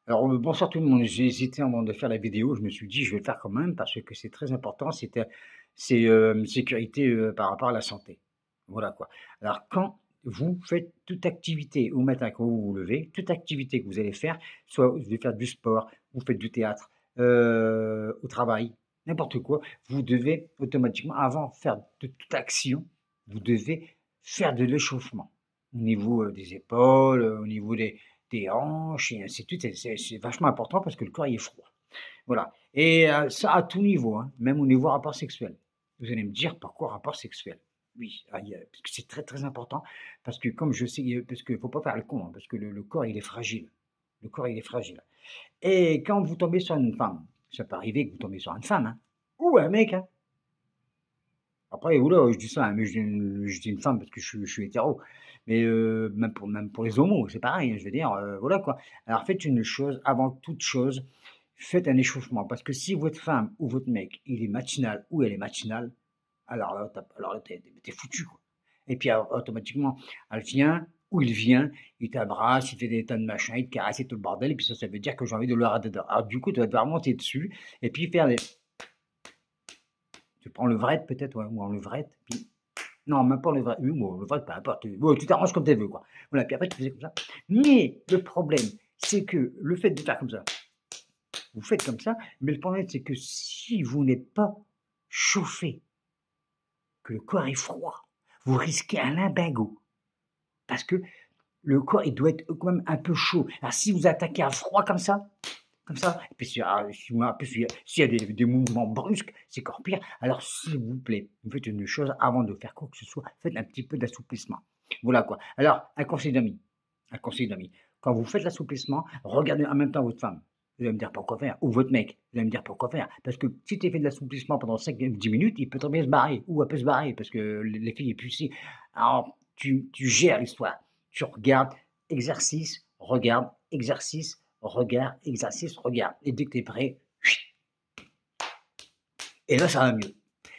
Alors, bonsoir tout le monde. J'ai hésité avant de faire la vidéo. Je me suis dit: «Je vais le faire quand même parce que c'est très important». Sécurité, par rapport à la santé. Voilà quoi. Alors quand vous faites toute activité au matin quand vous vous levez, toute activité que vous allez faire, soit vous allez faire du sport, vous faites du théâtre, au travail, n'importe quoi, vous devez automatiquement avant de faire de toute action, vous devez faire de l'échauffement. Au niveau, des épaules, au niveau des hanches et ainsi de suite. C'est vachement important parce que le corps il est froid. Voilà et ça à tout niveau, hein, même au niveau rapport sexuel. Vous allez me dire: «Pourquoi rapport sexuel?» Oui, parce que c'est très, très important parce que comme je sais, parce qu'il faut pas faire le con, hein, parce que le corps il est fragile. Le corps il est fragile et quand vous tombez sur une femme, ça peut arriver que vous tombez sur une femme, hein, ou un mec, hein. Après, oula, je dis ça, hein, mais je dis une femme parce que je suis hétéro. Mais même pour les homos, c'est pareil, hein, je veux dire, voilà quoi. Alors faites une chose, avant toute chose, faites un échauffement parce que si votre femme ou votre mec, il est matinal ou elle est matinale, alors là, tu foutu, quoi. Et puis automatiquement, elle vient ou il vient, il t'abrace, il fait des tas de machins, il te caresse et tout le bordel et puis ça veut dire que j'ai envie de le rater dedans. Alors du coup, tu vas devoir monter dessus et puis faire des tu prends levrette peut-être, ouais, ou en levrette, puis non, même pas levrette, oui, bon, levrette, peu importe, ouais, tu t'arranges comme tu veux, quoi. Voilà, puis après tu faisais comme ça. Mais le problème, c'est que le fait de faire comme ça, vous faites comme ça, mais le problème, c'est que si vous n'êtes pas chauffé, que le corps est froid, vous risquez un limbago. Parce que le corps, il doit être quand même un peu chaud. Alors si vous attaquez à froid comme ça, et puis s'il y a des mouvements brusques, c'est encore pire. Alors s'il vous plaît, vous faites une chose avant de faire quoi que ce soit, faites un petit peu d'assouplissement. Voilà quoi. Alors, un conseil d'ami. Quand vous faites l'assouplissement, regardez en même temps votre femme. Vous allez me dire pourquoi faire. Ou votre mec. Vous allez me dire pourquoi faire. Parce que si tu fait de l'assouplissement pendant 5-10 minutes, il peut très bien se barrer. Ou elle peut se barrer parce que les filles épuisées. Alors, tu gères l'histoire. Tu regardes, exercice, regarde, exercice, regarde, exercice, regarde. Et dès que tu es prêt, et là, ça va mieux.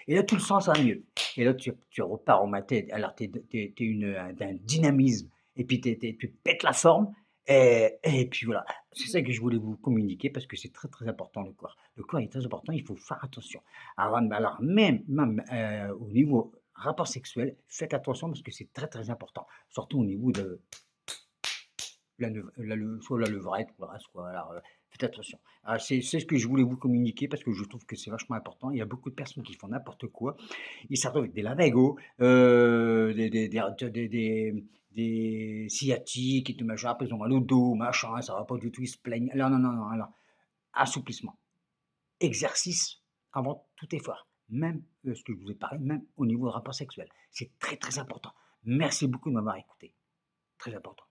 Et là, tout le sens, ça va mieux. Et là, tu repars en tête. Alors, tu es, d'un dynamisme. Et puis, tu pètes la forme. Et puis voilà. C'est ça que je voulais vous communiquer parce que c'est très, très important, le corps. Le corps est très important. Il faut faire attention. Alors même au niveau rapport sexuel, faites attention parce que c'est très, très important. Surtout au niveau de soit la levrette ou le reste, quoi. Alors, faites attention. Ah, c'est ce que je voulais vous communiquer parce que je trouve que c'est vachement important. Il y a beaucoup de personnes qui font n'importe quoi. Ils se retrouvent avec des lavagos, des sciatiques et tout machin. Après, ils ont mal au dos, machin, ça va pas du tout, ils se plaignent. Alors, non, non, non, alors, assouplissement, exercice avant tout effort. Même ce que je vous ai parlé, même au niveau rapport sexuel. C'est très, très important. Merci beaucoup de m'avoir écouté. Très important.